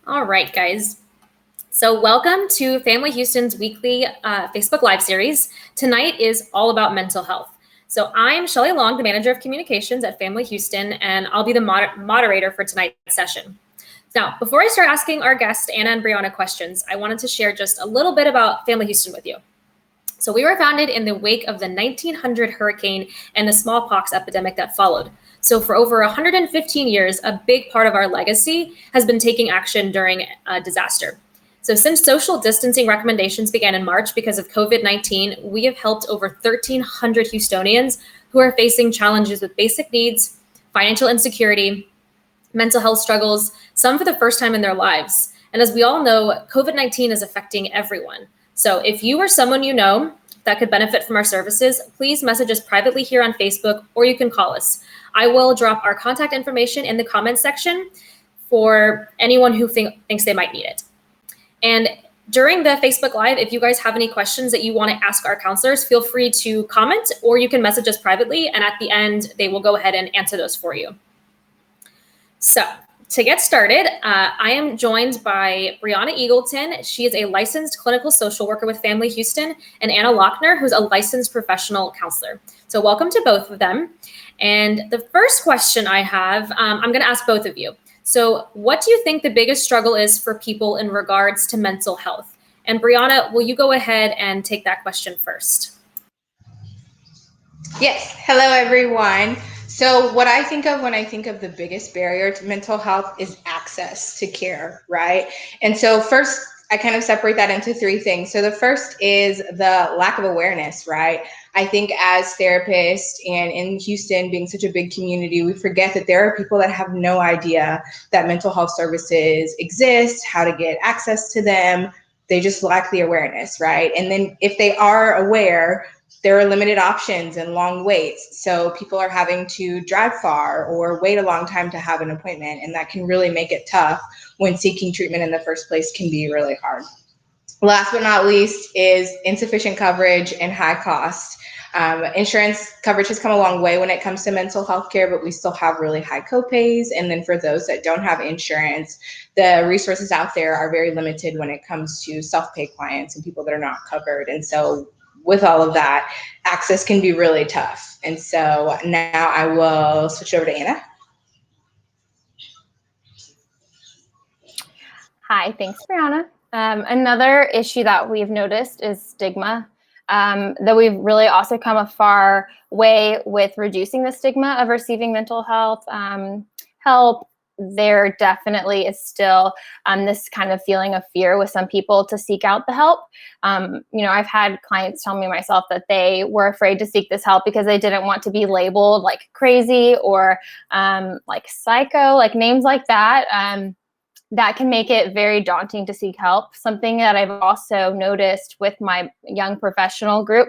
All right, guys. So, welcome to Family Houston's weekly Facebook Live series. Tonight is all about mental health. So, I'm Shelly Long, the manager of communications at Family Houston, and I'll be the moderator for tonight's session. Now, before I start asking our guests, Anna and Brianna, questions, I wanted to share just a little bit about Family Houston with you. So, we were founded in the wake of the 1900 hurricane and the smallpox epidemic that followed. So, for over 115 years, a big part of our legacy has been taking action during a disaster. So, since social distancing recommendations began in March because of COVID-19, we have helped over 1,300 Houstonians who are facing challenges with basic needs, financial insecurity, mental health struggles, some for the first time in their lives. And as we all know, COVID-19 is affecting everyone. So if you or someone you know that could benefit from our services, please message us privately here on Facebook, or you can call us. I will drop our contact information in the comments section for anyone who thinks they might need it. And during the Facebook Live, if you guys have any questions that you want to ask our counselors, feel free to comment, or you can message us privately, and at the end, they will go ahead and answer those for you. So to get started, I am joined by Brianna Eagleton. She is a licensed clinical social worker with Family Houston, and Anna Lochner, who's a licensed professional counselor. So welcome to both of them. And the first question I have, I'm going to ask both of you. So what do you think the biggest struggle is for people in regards to mental health? And Brianna, will you go ahead and take that question first? Yes. Hello, everyone. So what I think of when I think of the biggest barrier to mental health is access to care, right? And so first, I kind of separate that into three things. So the first is the lack of awareness, right? I think as therapists and in Houston being such a big community, we forget that there are people that have no idea that mental health services exist, how to get access to them. They just lack the awareness, right? And then if they are aware, there are limited options and long waits. So people are having to drive far or wait a long time to have an appointment. And that can really make it tough when seeking treatment in the first place can be really hard. Last but not least is insufficient coverage and high cost. Insurance coverage has come a long way when it comes to mental health care, but we still have really high copays. And then for those that don't have insurance, the resources out there are very limited when it comes to self-pay clients and people that are not covered. And so with all of that, access can be really tough. And so now I will switch over to Anna. Hi, thanks, Brianna. Another issue that we've noticed is stigma. That we've really also come a far way with reducing the stigma of receiving mental health help. There definitely is still this kind of feeling of fear with some people to seek out the help. I've had clients tell me myself that they were afraid to seek this help because they didn't want to be labeled like crazy or like psycho, like names like that. That can make it very daunting to seek help. Something that I've also noticed with my young professional group,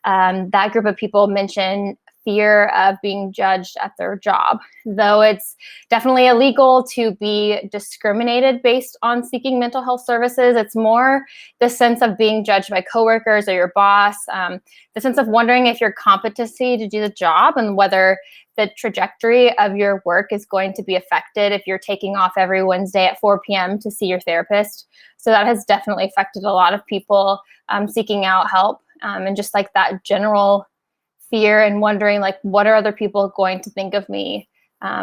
that group of people mention fear of being judged at their job. Though it's definitely illegal to be discriminated based on seeking mental health services, it's more the sense of being judged by coworkers or your boss, the sense of wondering if your competency to do the job and whether the trajectory of your work is going to be affected if you're taking off every Wednesday at 4 p.m. to see your therapist. So that has definitely affected a lot of people seeking out help, and just like that general fear and wondering like, what are other people going to think of me,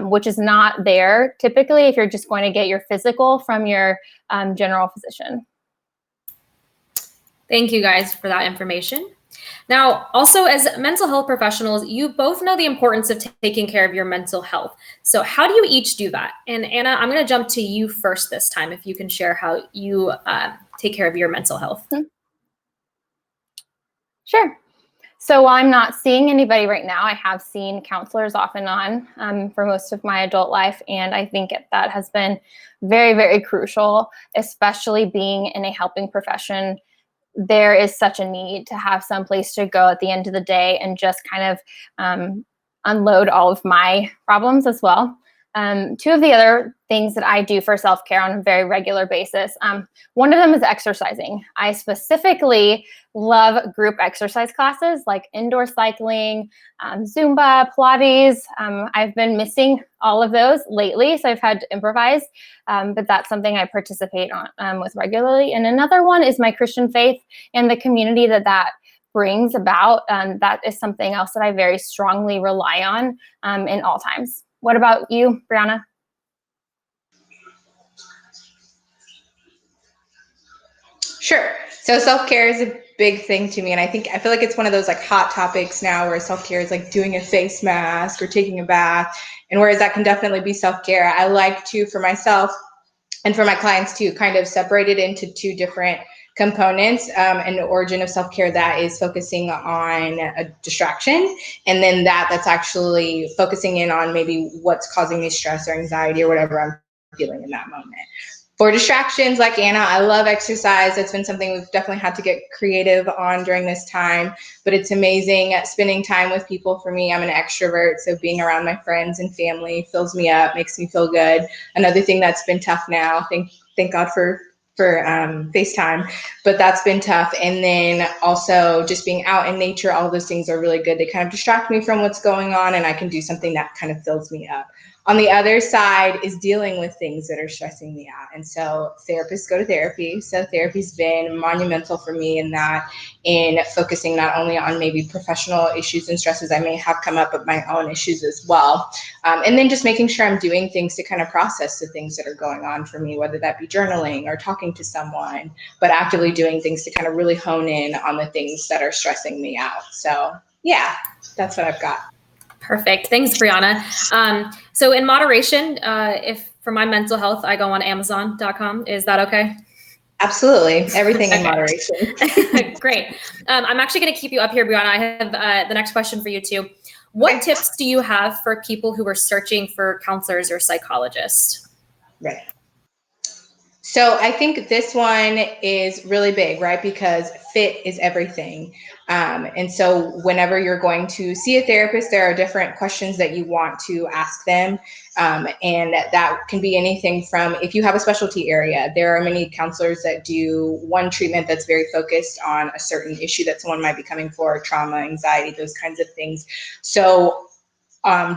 which is not there typically if you're just going to get your physical from your general physician. Thank you guys for that information. Now, also as mental health professionals, you both know the importance of taking care of your mental health. So how do you each do that? And Anna, I'm going to jump to you first this time, if you can share how you take care of your mental health. Sure. So while I'm not seeing anybody right now, I have seen counselors off and on for most of my adult life. And I think that has been very, very crucial, especially being in a helping profession. There is such a need to have some place to go at the end of the day and just kind of unload all of my problems as well. Two of the other things that I do for self-care on a very regular basis, one of them is exercising. I specifically love group exercise classes like indoor cycling, Zumba, Pilates. I've been missing all of those lately, so I've had to improvise, but that's something I participate on with regularly. And another one is my Christian faith and the community that brings about. That is something else that I very strongly rely on in all times. What about you, Brianna? Sure. So self-care is a big thing to me. And I feel like it's one of those like hot topics now where self-care is like doing a face mask or taking a bath. And whereas that can definitely be self-care, I like to, for myself and for my clients to kind of separate it into two different components. And the origin of self-care that is focusing on a distraction, and then that's actually focusing in on maybe what's causing me stress or anxiety or whatever I'm feeling in that moment. For distractions, like Anna, I love exercise. That's been something we've definitely had to get creative on during this time, but it's amazing spending time with people. For me, I'm an extrovert, so being around my friends and family fills me up, makes me feel good. Another thing that's been tough now, thank God for FaceTime, but that's been tough. And then also just being out in nature, all of those things are really good. They kind of distract me from what's going on, and I can do something that kind of fills me up. On the other side is dealing with things that are stressing me out. And so therapists go to therapy. So therapy's been monumental for me in that, in focusing not only on maybe professional issues and stresses I may have come up, but my own issues as well. And then just making sure I'm doing things to kind of process the things that are going on for me, whether that be journaling or talking to someone, but actively doing things to kind of really hone in on the things that are stressing me out. So yeah, that's what I've got. Perfect. Thanks, Brianna. So in moderation, if for my mental health, I go on Amazon.com. Is that okay? Absolutely. Everything in moderation. Great. I'm actually going to keep you up here, Brianna. I have the next question for you too. What tips do you have for people who are searching for counselors or psychologists? Right. So I think this one is really big, right? Because fit is everything. And so whenever you're going to see a therapist, there are different questions that you want to ask them. And that can be anything from, if you have a specialty area, there are many counselors that do one treatment that's very focused on a certain issue that someone might be coming for, trauma, anxiety, those kinds of things. So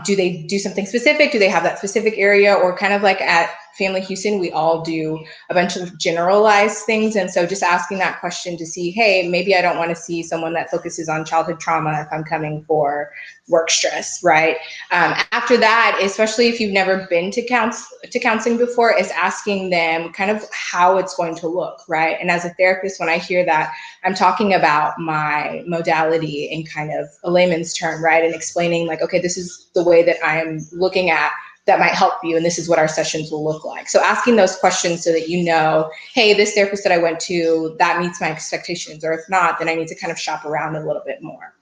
do they do something specific? Do they have that specific area? Or kind of like at Family Houston, we all do a bunch of generalized things. And so just asking that question to see, hey, maybe I don't want to see someone that focuses on childhood trauma if I'm coming for work stress, right? After that, especially if you've never been to counseling before, is asking them kind of how it's going to look, right? And as a therapist, when I hear that, I'm talking about my modality in kind of a layman's term, right? And explaining like, okay, this is the way that I am looking at that might help you, and this is what our sessions will look like. So asking those questions so that you know, hey, this therapist that I went to, that meets my expectations, or if not, then I need to kind of shop around a little bit more.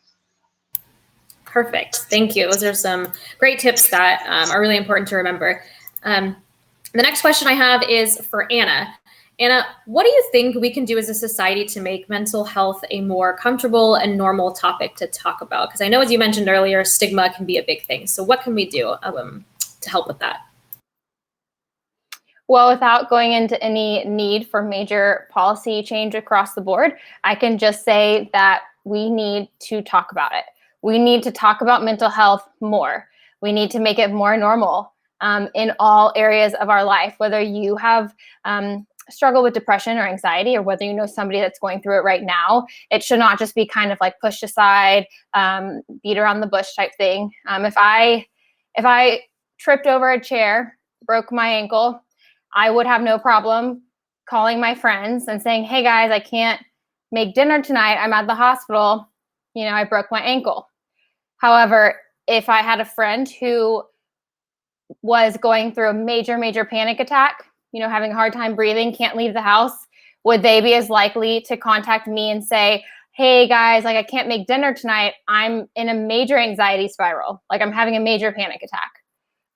Perfect. Thank you. Those are some great tips that are really important to remember. The next question I have is for Anna. Anna, what do you think we can do as a society to make mental health a more comfortable and normal topic to talk about? Because I know, as you mentioned earlier, stigma can be a big thing. So what can we do to help with that? Well, without going into any need for major policy change across the board, I can just say that we need to talk about it. We need to talk about mental health more. We need to make it more normal in all areas of our life, whether you have struggle with depression or anxiety, or whether you know somebody that's going through it right now. It should not just be kind of like pushed aside, beat around the bush type thing. If I tripped over a chair, broke my ankle, I would have no problem calling my friends and saying, hey guys, I can't make dinner tonight. I'm at the hospital. I broke my ankle. However, if I had a friend who was going through a major, major panic attack, having a hard time breathing, can't leave the house, would they be as likely to contact me and say, hey guys, I can't make dinner tonight. I'm in a major anxiety spiral. I'm having a major panic attack.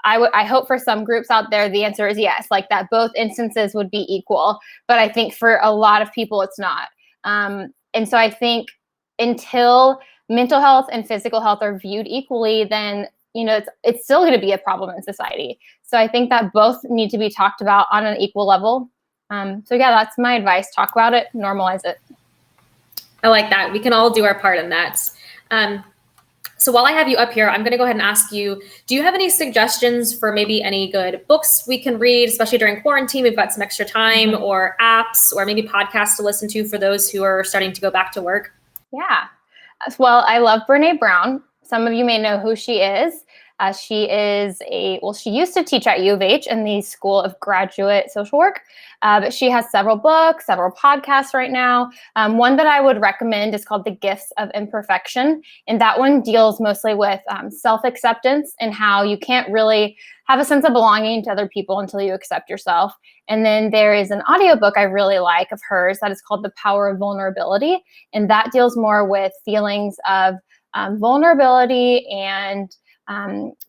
I hope for some groups out there, the answer is yes, that both instances would be equal. But I think for a lot of people, it's not. And so I think until mental health and physical health are viewed equally, then, it's still going to be a problem in society. So I think that both need to be talked about on an equal level. So yeah, that's my advice. Talk about it, normalize it. I like that. We can all do our part in that. So while I have you up here, I'm going to go ahead and ask you, do you have any suggestions for maybe any good books we can read, especially during quarantine? We've got some extra time, or apps, or maybe podcasts to listen to for those who are starting to go back to work? Yeah. Well, I love Brene Brown. Some of you may know who she is. She used to teach at U of H in the School of Graduate Social Work, but she has several books, several podcasts right now. One that I would recommend is called The Gifts of Imperfection, and that one deals mostly with self-acceptance and how you can't really have a sense of belonging to other people until you accept yourself. And then there is an audiobook I really like of hers that is called The Power of Vulnerability, and that deals more with feelings of vulnerability and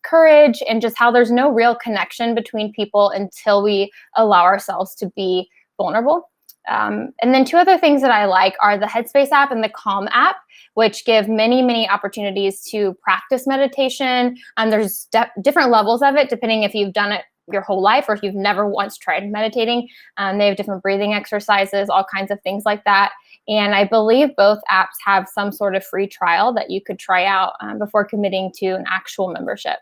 courage, and just how there's no real connection between people until we allow ourselves to be vulnerable. And then two other things that I like are the Headspace app and the Calm app, which give many, many opportunities to practice meditation. There's different levels of it, depending if you've done it your whole life or if you've never once tried meditating. They have different breathing exercises, all kinds of things like that. And I believe both apps have some sort of free trial that you could try out before committing to an actual membership.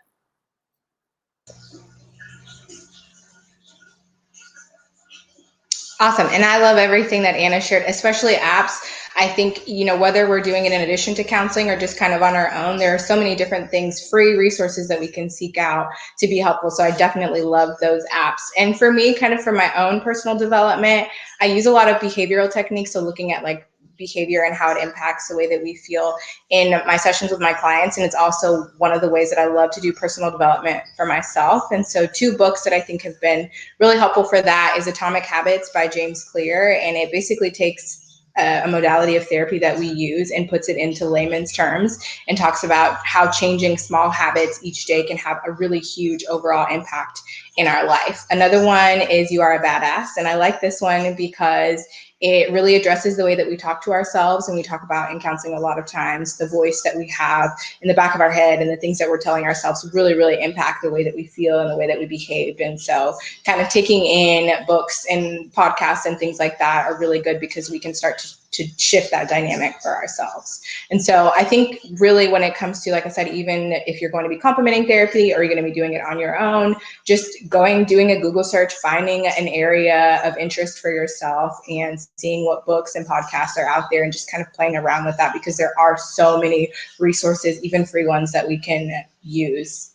Awesome. And I love everything that Anna shared, especially apps. I think, whether we're doing it in addition to counseling or just kind of on our own, there are so many different things, free resources that we can seek out to be helpful. So I definitely love those apps. And for me, kind of for my own personal development, I use a lot of behavioral techniques. So looking at like behavior and how it impacts the way that we feel in my sessions with my clients. And it's also one of the ways that I love to do personal development for myself. And so two books that I think have been really helpful for that is Atomic Habits by James Clear. And it basically takes a modality of therapy that we use and puts it into layman's terms and talks about how changing small habits each day can have a really huge overall impact in our life. Another one is You Are a Badass. And I like this one because it really addresses the way that we talk to ourselves, and we talk about in counseling a lot of times the voice that we have in the back of our head and the things that we're telling ourselves really, really impact the way that we feel and the way that we behave. And so kind of taking in books and podcasts and things like that are really good because we can start to shift that dynamic for ourselves. And so I think really when it comes to, like I said, even if you're going to be complementing therapy or you're going to be doing it on your own, just doing a Google search, finding an area of interest for yourself and seeing what books and podcasts are out there and just kind of playing around with that, because there are so many resources, even free ones, that we can use.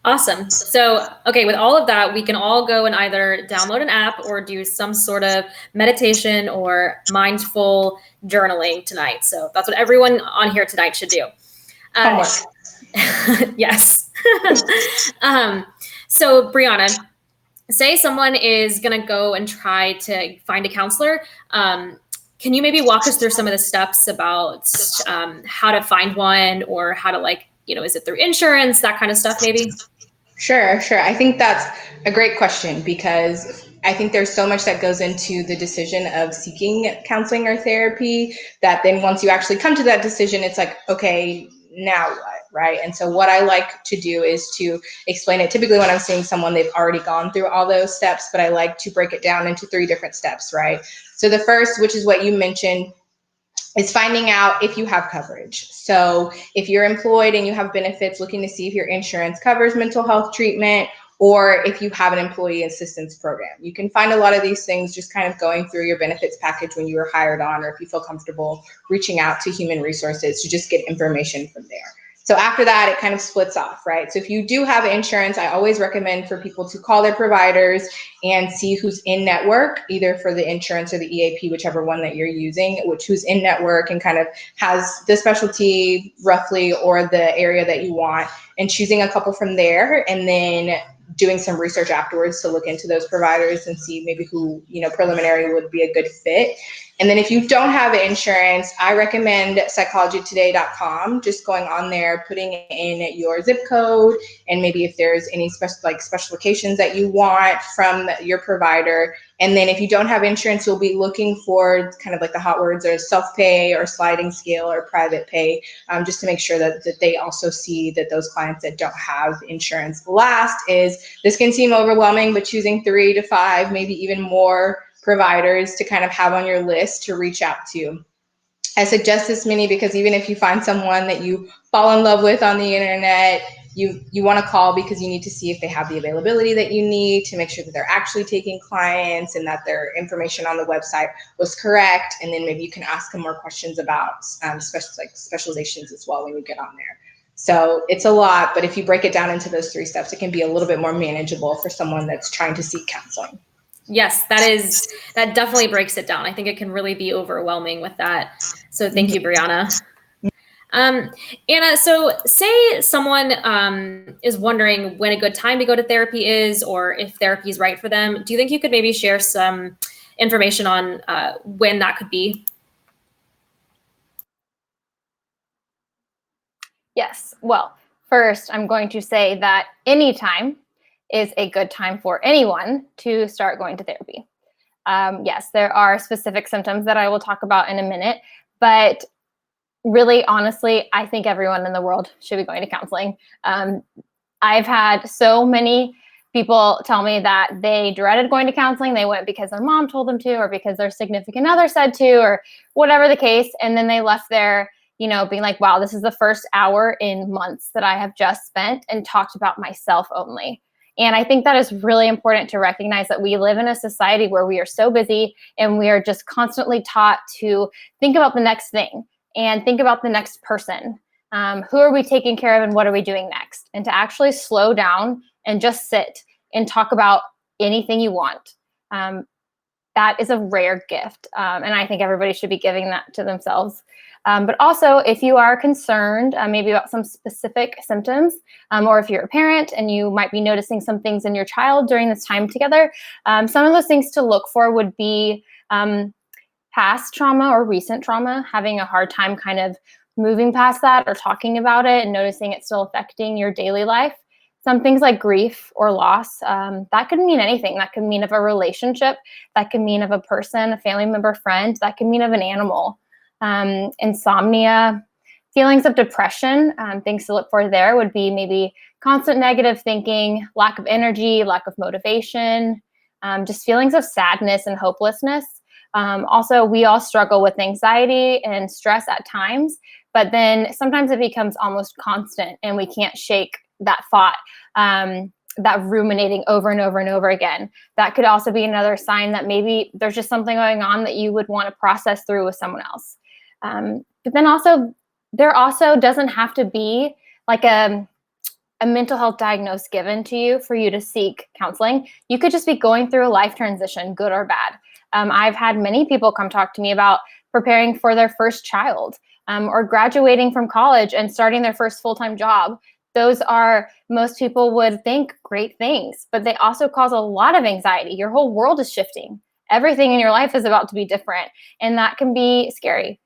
Awesome. So, okay, with all of that, we can all go and either download an app or do some sort of meditation or mindful journaling tonight. So that's what everyone on here tonight should do. Yes. So Brianna, say someone is going to go and try to find a counselor. Can you maybe walk us through some of the steps about how to find one, or how to is it through insurance, that kind of stuff maybe? Sure. I think that's a great question, because I think there's so much that goes into the decision of seeking counseling or therapy that then once you actually come to that decision, it's like, okay, now what, right? And so what I like to do is to explain it. Typically when I'm seeing someone, they've already gone through all those steps, but I like to break it down into 3 different steps, right? So the first, which is what you mentioned, is finding out if you have coverage. So if you're employed and you have benefits, looking to see if your insurance covers mental health treatment, or if you have an employee assistance program. You can find a lot of these things just kind of going through your benefits package when you were hired on, or if you feel comfortable reaching out to human resources to just get information from there. So after that, it kind of splits off, right? So if you do have insurance, I always recommend for people to call their providers and see who's in network, either for the insurance or the EAP, whichever one that you're using, who's in network and kind of has the specialty roughly or the area that you want, and choosing a couple from there, and then doing some research afterwards to look into those providers and see maybe who, preliminary would be a good fit. And then if you don't have insurance, I recommend psychologytoday.com, just going on there, putting in your zip code, and maybe if there's any special locations that you want from your provider. And then if you don't have insurance, you'll be looking for kind of like the hot words are self-pay or sliding scale or private pay, just to make sure that they also see that those clients that don't have insurance. Last is, this can seem overwhelming, but choosing 3 to 5, maybe even more providers to kind of have on your list to reach out to. I suggest this many because even if you find someone that you fall in love with on the internet, you want to call because you need to see if they have the availability that you need to make sure that they're actually taking clients and that their information on the website was correct. And then maybe you can ask them more questions about specializations as well when you get on there. So it's a lot, but if you break it down into those 3 steps, it can be a little bit more manageable for someone that's trying to seek counseling. Yes, that definitely breaks it down. I think it can really be overwhelming with that. So thank you, Brianna. Anna, so say someone is wondering when a good time to go to therapy is, or if therapy is right for them. Do you think you could maybe share some information on when that could be? Yes. Well, first, I'm going to say that anytime is a good time for anyone to start going to therapy. Yes, there are specific symptoms that I will talk about in a minute, but really, honestly, I think everyone in the world should be going to counseling. I've had so many people tell me that they dreaded going to counseling. They went because their mom told them to, or because their significant other said to, or whatever the case. And then they left there, being like, wow, this is the first hour in months that I have just spent and talked about myself only. And I think that is really important to recognize that we live in a society where we are so busy and we are just constantly taught to think about the next thing and think about the next person. Who are we taking care of and what are we doing next? And to actually slow down and just sit and talk about anything you want. That is a rare gift. And I think everybody should be giving that to themselves. But also, if you are concerned maybe about some specific symptoms, or if you're a parent and you might be noticing some things in your child during this time together, some of those things to look for would be past trauma or recent trauma, having a hard time kind of moving past that or talking about it and noticing it's still affecting your daily life. Some things like grief or loss, that could mean anything. That could mean of a relationship, that could mean of a person, a family member, friend, that could mean of an animal. Insomnia, feelings of depression, things to look for there would be maybe constant negative thinking, lack of energy, lack of motivation, just feelings of sadness and hopelessness. Also, we all struggle with anxiety and stress at times, but then sometimes it becomes almost constant and we can't shake that thought, that ruminating over and over and over again. That could also be another sign that maybe there's just something going on that you would want to process through with someone else. But then also, there also doesn't have to be like a mental health diagnosis given to you for you to seek counseling. You could just be going through a life transition, good or bad. I've had many people come talk to me about preparing for their first child, or graduating from college and starting their first full-time job. Those are, most people would think, great things, but they also cause a lot of anxiety. Your whole world is shifting. Everything in your life is about to be different, and that can be scary.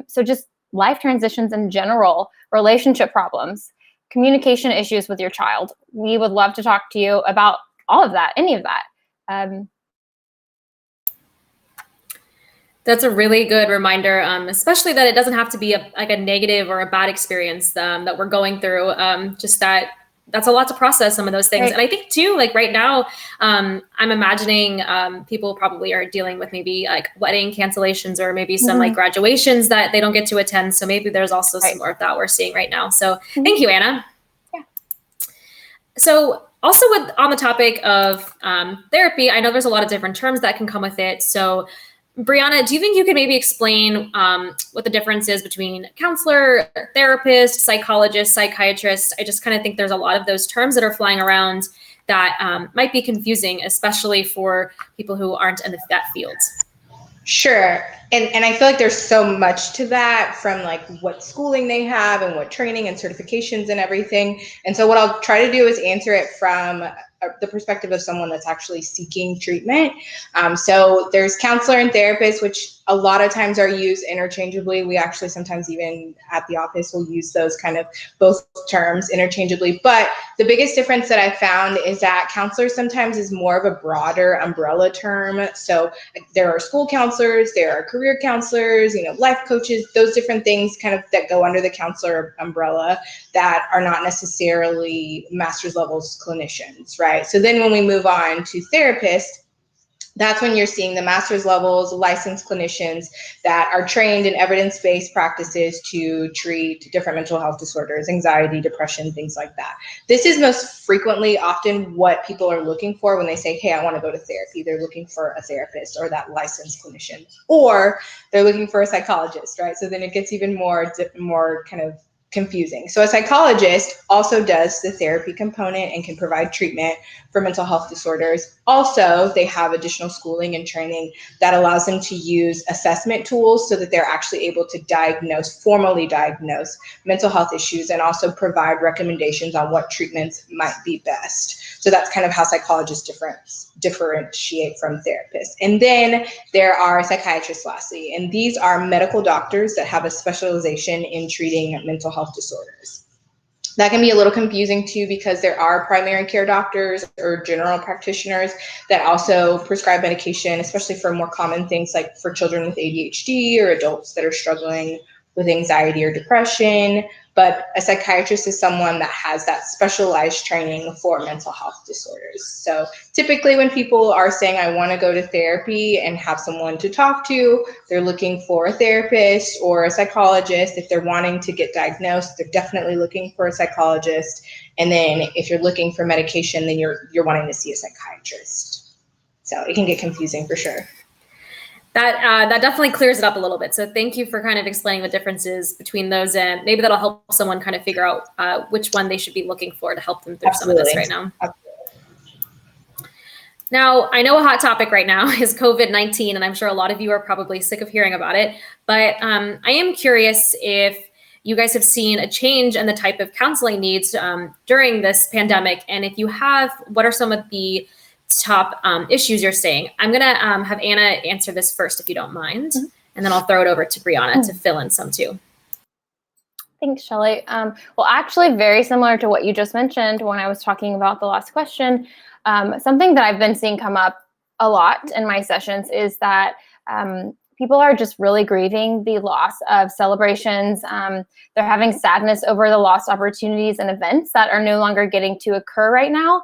So just life transitions in general, relationship problems, communication issues with your child. We would love to talk to you about all of that, any of that. That's a really good reminder, especially that it doesn't have to be a negative or a bad experience that we're going through. Just that's a lot to process, some of those things. Right. And I think too, like right now, I'm imagining people probably are dealing with maybe like wedding cancellations or maybe some like graduations that they don't get to attend. So maybe there's also some more of that we're seeing right now. So thank you, Anna. Yeah. So also on the topic of therapy, I know there's a lot of different terms that can come with it. So Brianna, do you think you could maybe explain what the difference is between counselor, therapist, psychologist, psychiatrist? I just kind of think there's a lot of those terms that are flying around that might be confusing, especially for people who aren't in that field. Sure. And I feel like there's so much to that, from like what schooling they have and what training and certifications and everything. And so what I'll try to do is answer it from the perspective of someone that's actually seeking treatment. So there's counselor and therapist, which a lot of times are used interchangeably. We actually sometimes even at the office will use those kind of both terms interchangeably. But the biggest difference that I found is that counselor sometimes is more of a broader umbrella term. So there are school counselors, there are career counselors, life coaches, those different things kind of that go under the counselor umbrella that are not necessarily master's levels clinicians, right? So then when we move on to therapists, that's when you're seeing the master's levels, licensed clinicians that are trained in evidence-based practices to treat different mental health disorders, anxiety, depression, things like that. This is most frequently often what people are looking for when they say, hey, I want to go to therapy. They're looking for a therapist or that licensed clinician, or they're looking for a psychologist, right? So then it gets even more kind of confusing. So a psychologist also does the therapy component and can provide treatment for mental health disorders. Also, they have additional schooling and training that allows them to use assessment tools so that they're actually able to formally diagnose mental health issues and also provide recommendations on what treatments might be best. So that's kind of how psychologists differentiate from therapists. And then there are psychiatrists lastly, and these are medical doctors that have a specialization in treating mental health disorders. That can be a little confusing too, because there are primary care doctors or general practitioners that also prescribe medication, especially for more common things like for children with ADHD or adults that are struggling with anxiety or depression. But a psychiatrist is someone that has that specialized training for mental health disorders. So typically when people are saying, I want to go to therapy and have someone to talk to, they're looking for a therapist or a psychologist. If they're wanting to get diagnosed, they're definitely looking for a psychologist. And then if you're looking for medication, then you're wanting to see a psychiatrist. So it can get confusing for sure. That definitely clears it up a little bit. So thank you for kind of explaining the differences between those, and maybe that'll help someone kind of figure out which one they should be looking for to help them through some of this right now. Now, I know a hot topic right now is COVID-19, and I'm sure a lot of you are probably sick of hearing about it, but I am curious if you guys have seen a change in the type of counseling needs during this pandemic, and if you have, what are some of the top issues you're seeing? I'm gonna have Anna answer this first, if you don't mind, and then I'll throw it over to Brianna to fill in some too. Thanks, Shelly. Well, actually, very similar to what you just mentioned when I was talking about the last question. Something that I've been seeing come up a lot in my sessions is that people are just really grieving the loss of celebrations. They're having sadness over the lost opportunities and events that are no longer getting to occur right now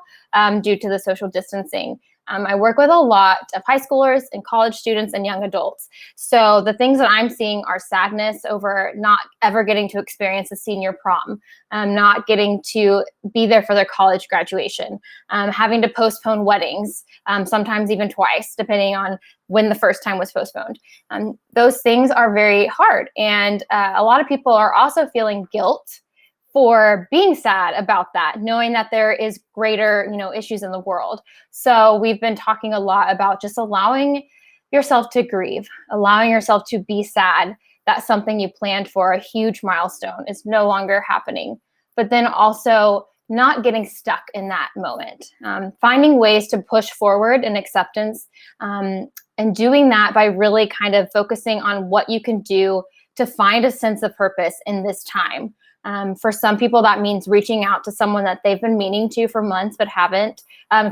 due to the social distancing. I work with a lot of high schoolers and college students and young adults. So the things that I'm seeing are sadness over not ever getting to experience a senior prom, not getting to be there for their college graduation, having to postpone weddings, sometimes even twice, depending on when the first time was postponed. Those things are very hard. And a lot of people are also feeling guilt for being sad about that, knowing that there is greater, issues in the world. So we've been talking a lot about just allowing yourself to grieve, allowing yourself to be sad that something you planned for, a huge milestone, is no longer happening. But then also not getting stuck in that moment, finding ways to push forward in acceptance, and doing that by really kind of focusing on what you can do to find a sense of purpose in this time. For some people, that means reaching out to someone that they've been meaning to for months but haven't,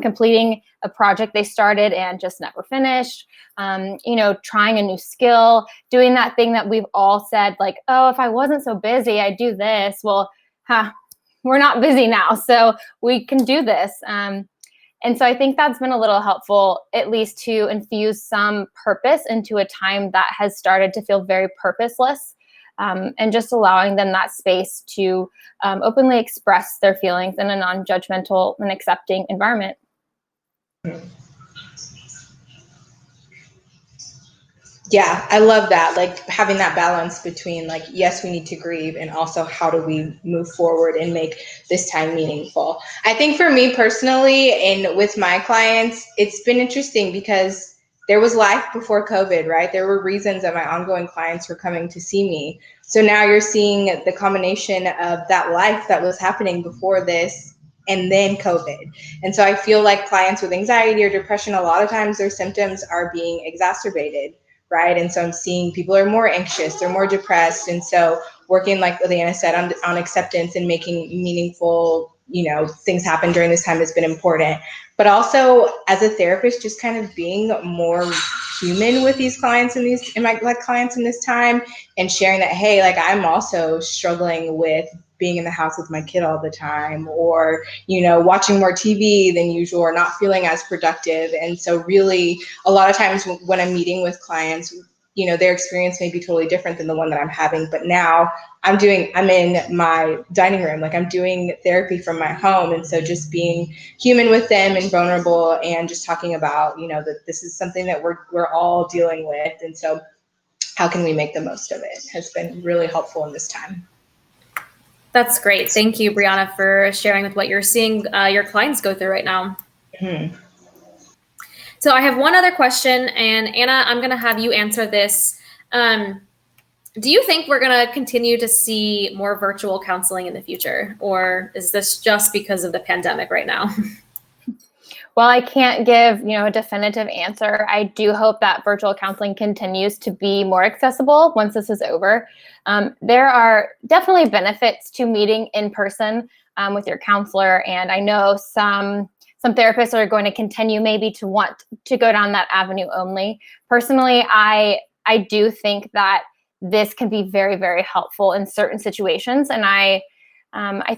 completing a project they started and just never finished, trying a new skill, doing that thing that we've all said, like, oh, if I wasn't so busy, I'd do this. Well, we're not busy now, so we can do this. And so I think that's been a little helpful, at least to infuse some purpose into a time that has started to feel very purposeless. And just allowing them that space to openly express their feelings in a non-judgmental and accepting environment. Yeah, I love that. Like having that balance between like, yes, we need to grieve, and also how do we move forward and make this time meaningful. I think for me personally and with my clients, it's been interesting because there was life before COVID, right? There were reasons that my ongoing clients were coming to see me. So now you're seeing the combination of that life that was happening before this and then COVID. And so I feel like clients with anxiety or depression, a lot of times their symptoms are being exacerbated, right? And so I'm seeing people are more anxious, they're more depressed. And so working, like Leanna said, on acceptance and making meaningful, things happen during this time has been important. But also as a therapist, just kind of being more human with these clients and my clients in this time, and sharing that, hey, like I'm also struggling with being in the house with my kid all the time, or, watching more TV than usual, or not feeling as productive. And so really a lot of times when I'm meeting with clients, their experience may be totally different than the one that I'm having. But now I'm in my dining room, like I'm doing therapy from my home. And so just being human with them and vulnerable, and just talking about, that this is something that we're all dealing with. And so how can we make the most of it has been really helpful in this time. That's great. Thank you, Brianna, for sharing with what you're seeing your clients go through right now. Mm-hmm. So I have one other question, and Anna, I'm going to have you answer this. Do you think we're going to continue to see more virtual counseling in the future, or is this just because of the pandemic right now? Well, I can't give, a definitive answer. I do hope that virtual counseling continues to be more accessible once this is over. There are definitely benefits to meeting in person with your counselor, and I know some therapists are going to continue maybe to want to go down that avenue only. Personally, I do think that this can be very, very helpful in certain situations, and I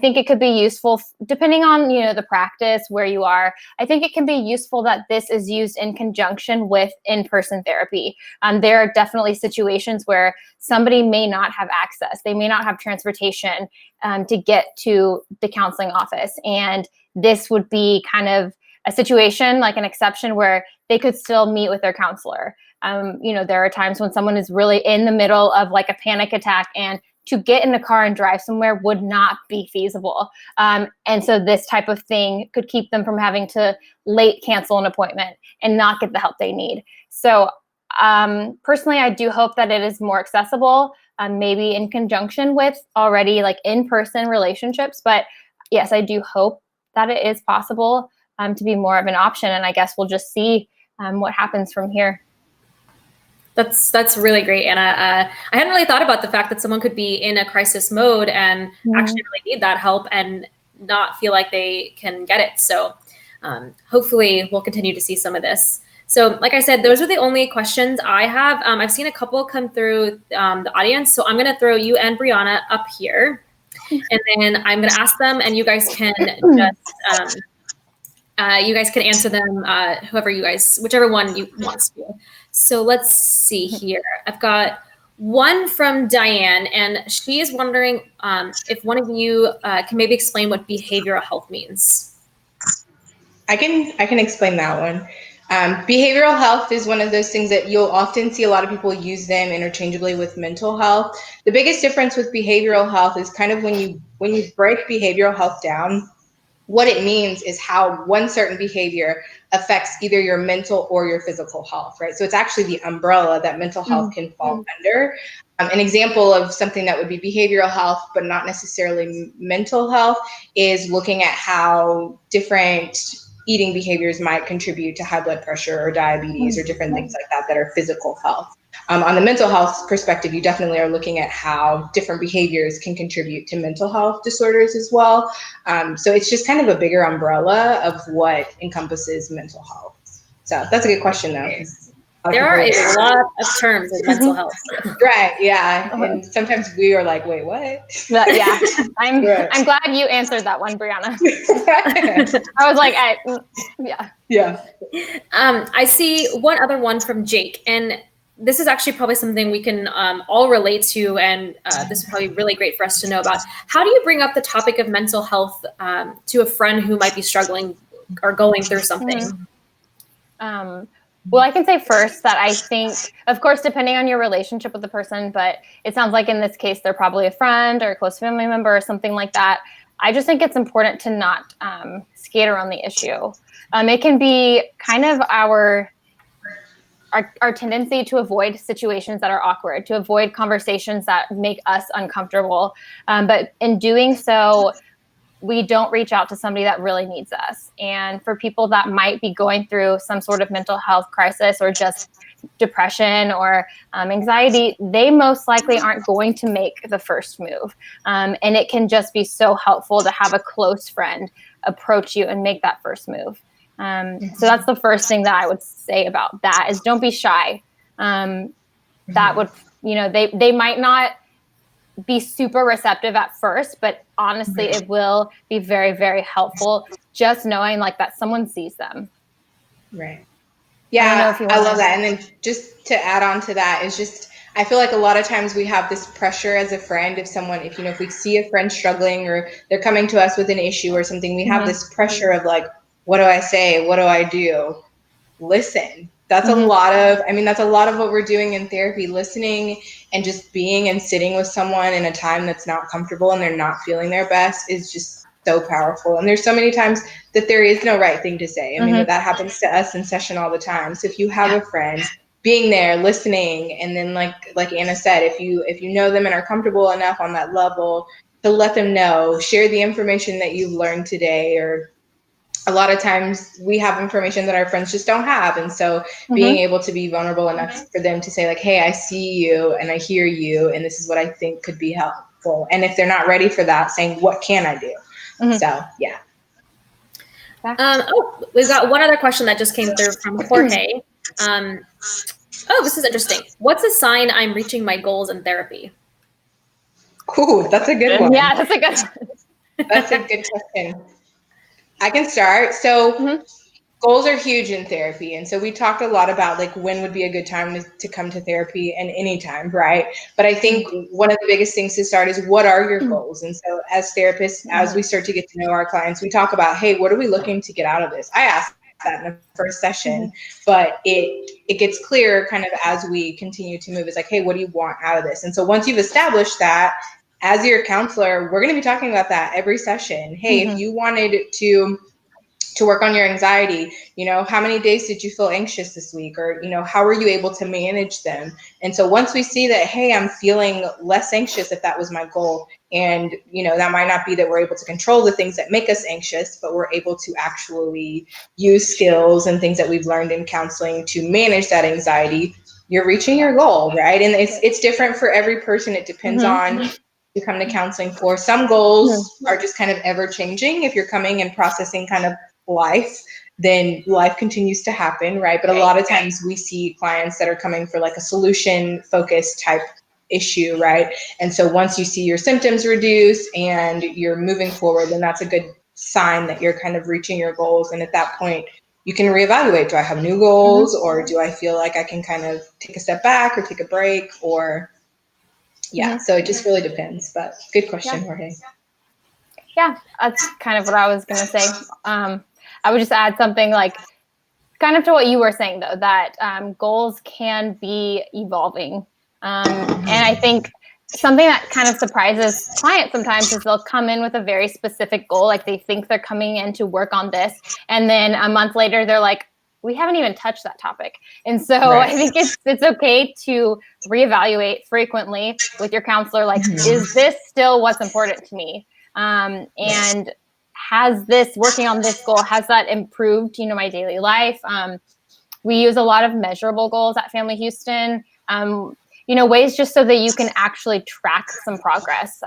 think it could be useful depending on, the practice where you are. I think it can be useful that this is used in conjunction with in-person therapy. There are definitely situations where somebody may not have access. They may not have transportation to get to the counseling office. And this would be kind of a situation, like an exception, where they could still meet with their counselor. There are times when someone is really in the middle of like a panic attack, and to get in a car and drive somewhere would not be feasible. And so this type of thing could keep them from having to late cancel an appointment and not get the help they need. So personally, I do hope that it is more accessible, maybe in conjunction with already like in-person relationships. But yes, I do hope that it is possible to be more of an option. And I guess we'll just see what happens from here. That's really great, Anna. I hadn't really thought about the fact that someone could be in a crisis mode and actually really need that help and not feel like they can get it. So hopefully we'll continue to see some of this. So like I said, those are the only questions I have. I've seen a couple come through the audience. So I'm going to throw you and Brianna up here, and then I'm going to ask them, and you guys can just answer them, whichever one you want to. So let's see here. I've got one from Diane, and she is wondering if one of you can maybe explain what behavioral health means. I can explain that one. Behavioral health is one of those things that you'll often see a lot of people use them interchangeably with mental health. The biggest difference with behavioral health is kind of when you break behavioral health down, what it means is how one certain behavior affects either your mental or your physical health, right? So it's actually the umbrella that mental health can fall under. An example of something that would be behavioral health, but not necessarily mental health, is looking at how different eating behaviors might contribute to high blood pressure or diabetes or different things like that are physical health. On the mental health perspective, you definitely are looking at how different behaviors can contribute to mental health disorders as well. So it's just kind of a bigger umbrella of what encompasses mental health. So that's a good question, though. There are a lot of terms in mental health. Right, yeah. And sometimes we are like, wait, what? But yeah, I'm glad you answered that one, Brianna. I was like, Yeah. I see one other one from Jake, and this is actually probably something we can all relate to, and this is probably really great for us to know about. How do you bring up the topic of mental health to a friend who might be struggling or going through something? Well, I can say first that I think, of course, depending on your relationship with the person, but it sounds like in this case, they're probably a friend or a close family member or something like that. I just think it's important to not skate around the issue. It can be kind of our tendency to avoid situations that are awkward, to avoid conversations that make us uncomfortable. But in doing so, we don't reach out to somebody that really needs us. And for people that might be going through some sort of mental health crisis or just depression or anxiety, they most likely aren't going to make the first move. And it can just be so helpful to have a close friend approach you and make that first move. So that's the first thing that I would say about that is don't be shy. That would, they might not be super receptive at first, but honestly, it will be very, very helpful just knowing like that someone sees them. Right. Yeah, I love that. And then just to add on to that is just, I feel like a lot of times we have this pressure as a friend if we see a friend struggling or they're coming to us with an issue or something, we have this pressure of like, what do I say? What do I do? Listen. That's a lot of what we're doing in therapy, listening and just being and sitting with someone in a time that's not comfortable and they're not feeling their best is just so powerful. And there's so many times that there is no right thing to say. I mean, that happens to us in session all the time. So if you have a friend, being there, listening, and then like Anna said, if you know them and are comfortable enough on that level to let them know, share the information that you've learned today, or a lot of times we have information that our friends just don't have. And so being able to be vulnerable enough for them to say like, hey, I see you and I hear you, and this is what I think could be helpful. And if they're not ready for that, saying, what can I do? So, yeah. We've got one other question that just came through from Jorge. This is interesting. What's a sign I'm reaching my goals in therapy? Ooh, that's a good one. Yeah, that's a good one. That's a good question. I can start. So goals are huge in therapy. And so we talked a lot about like when would be a good time to come to therapy, and any time, right? But I think one of the biggest things to start is, what are your goals? And so as therapists, as we start to get to know our clients, we talk about, hey, what are we looking to get out of this? I asked that in the first session, but it gets clearer kind of as we continue to move. It's like, hey, what do you want out of this? And so once you've established that, as your counselor, we're going to be talking about that every session. Hey, if you wanted to work on your anxiety, how many days did you feel anxious this week? Or, how were you able to manage them? And so once we see that, hey, I'm feeling less anxious, if that was my goal, and, that might not be that we're able to control the things that make us anxious, but we're able to actually use skills and things that we've learned in counseling to manage that anxiety, you're reaching your goal, right? And it's different for every person. It depends on you come to counseling for. Some goals are just kind of ever changing. If you're coming and processing kind of life, then life continues to happen, right? But a lot of times we see clients that are coming for like a solution focused type issue, right? And so once you see your symptoms reduce and you're moving forward, then that's a good sign that you're kind of reaching your goals. And at that point, you can reevaluate. Do I have new goals, or do I feel like I can kind of take a step back or take a break, or so it just really depends. But good question, Jorge. Yeah, that's kind of what I was going to say. I would just add something like kind of to what you were saying, though, that goals can be evolving. And I think something that kind of surprises clients sometimes is they'll come in with a very specific goal. Like they think they're coming in to work on this. And then a month later, they're like, we haven't even touched that topic. And so I think it's okay to reevaluate frequently with your counselor. Like, is this still what's important to me? And has this, working on this goal, has that improved, my daily life? We use a lot of measurable goals at Family Houston, ways just so that you can actually track some progress.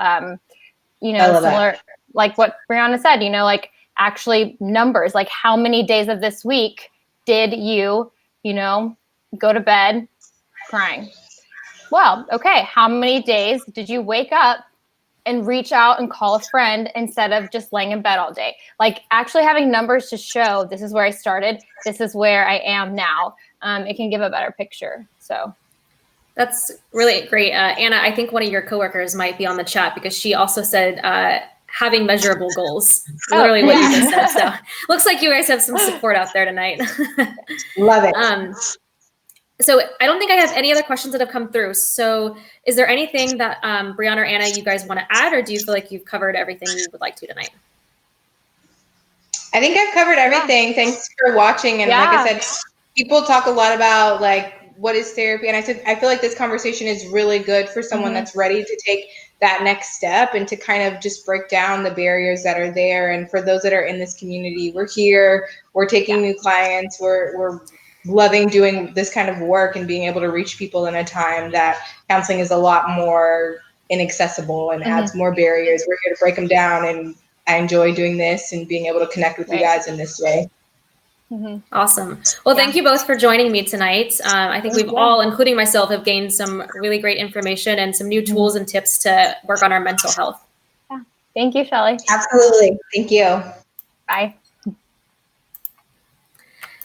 Similar, like what Brianna said, like actually numbers, like how many days of this week did you, go to bed crying? Well, okay, how many days did you wake up and reach out and call a friend instead of just laying in bed all day? Like actually having numbers to show this is where I started, this is where I am now. It can give a better picture. So that's really great. Anna, I think one of your coworkers might be on the chat because she also said having measurable goals, literally what you just said. So looks like you guys have some support out there tonight. Love it. So I don't think I have any other questions that have come through. So is there anything that Brianna or Anna, you guys want to add, or do you feel like you've covered everything you would like to tonight? I think I've covered everything. Thanks for watching. And like I said, people talk a lot about like, what is therapy? And I said, I feel like this conversation is really good for someone that's ready to take that next step and to kind of just break down the barriers that are there. And for those that are in this community, we're here, we're taking new clients, we're loving doing this kind of work and being able to reach people in a time that counseling is a lot more inaccessible and adds more barriers. We're here to break them down, and I enjoy doing this and being able to connect with you guys in this way. Awesome. Well, thank you both for joining me tonight. I think we've all, including myself, have gained some really great information and some new tools and tips to work on our mental health. Yeah. Thank you, Shelly. Absolutely. Thank you. Bye.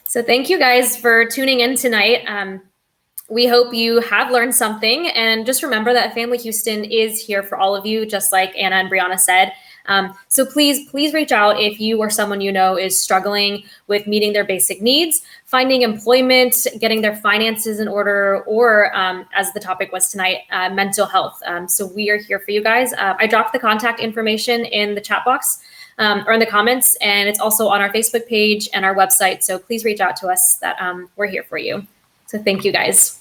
So thank you guys for tuning in tonight. We hope you have learned something, and just remember that Family Houston is here for all of you, just like Anna and Brianna said. So please reach out if you or someone you know is struggling with meeting their basic needs, finding employment, getting their finances in order, or as the topic was tonight, mental health. So we are here for you guys. I dropped the contact information in the chat box or in the comments, and it's also on our Facebook page and our website. So please reach out to us. That we're here for you. So thank you guys.